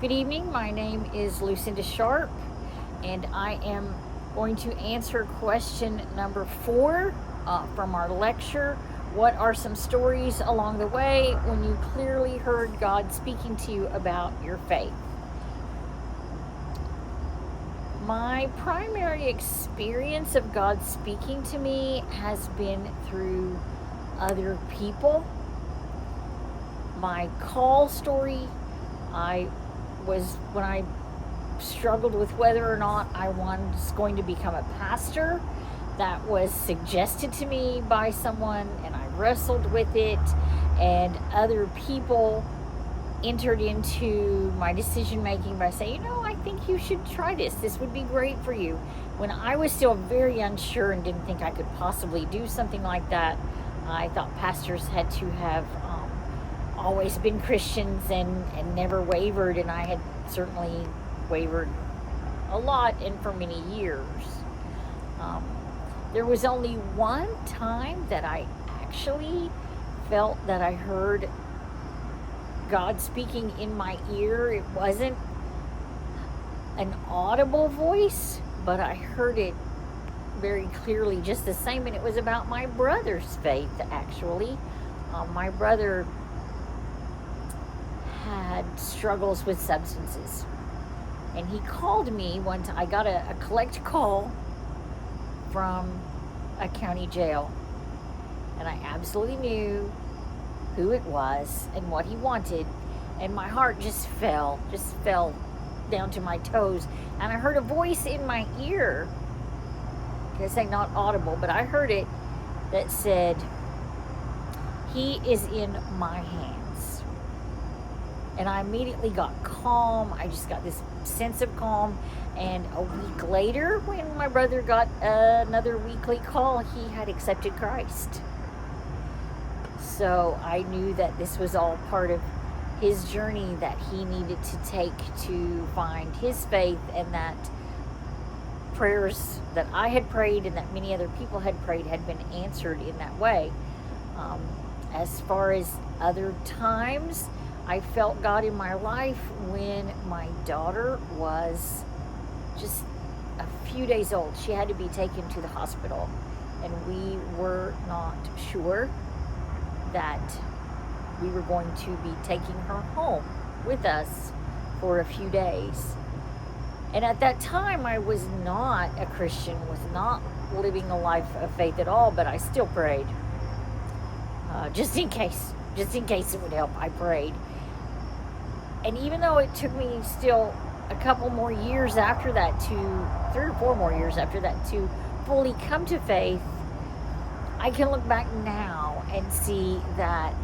Good evening. My name is Lucinda Sharp, and I am going to answer question number 4 from our lecture. What are some stories along the way when you clearly heard God speaking to you about your faith? My primary experience of God speaking to me has been through other people. My call story, when I struggled with whether or not I was going to become a pastor. That was suggested to me by someone, and I wrestled with it, and other people entered into my decision making by saying, I think you should try this. This would be great for you. When I was still very unsure and didn't think I could possibly do something like that, I thought pastors had to have always been Christians and never wavered, and I had certainly wavered a lot and for many years. There was only one time that I actually felt that I heard God speaking in my ear. It wasn't an audible voice, but I heard it very clearly just the same, and it was about my brother's faith, actually. My brother had struggles with substances, and he called me one time. I got a collect call from a county jail, and I absolutely knew who it was and what he wanted, and my heart just fell down to my toes. And I heard a voice in my ear, I say not audible, but I heard it, that said, "He is in my hands." And I immediately got calm. I just got this sense of calm. And a week later, when my brother got another weekly call, he had accepted Christ. So I knew that this was all part of his journey that he needed to take to find his faith, and that prayers that I had prayed and that many other people had prayed had been answered in that way. As far as other times, I felt God in my life when my daughter was just a few days old. She had to be taken to the hospital, and we were not sure that we were going to be taking her home with us for a few days. And at that time, I was not a Christian, was not living a life of faith at all, but I still prayed. Just in case it would help, I prayed. And even though it took me still a couple more years after that, 3 or 4 more years after that, to fully come to faith, I can look back now and see that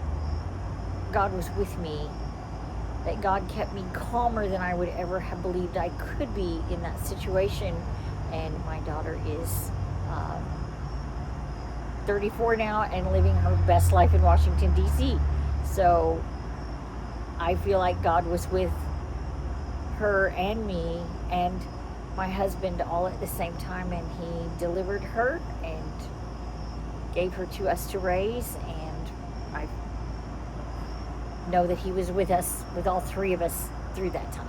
God was with me, that God kept me calmer than I would ever have believed I could be in that situation. And my daughter is 34 now and living her best life in Washington, D.C. So I feel like God was with her and me and my husband all at the same time, and he delivered her and gave her to us to raise, and I know that he was with us, with all 3 of us, through that time.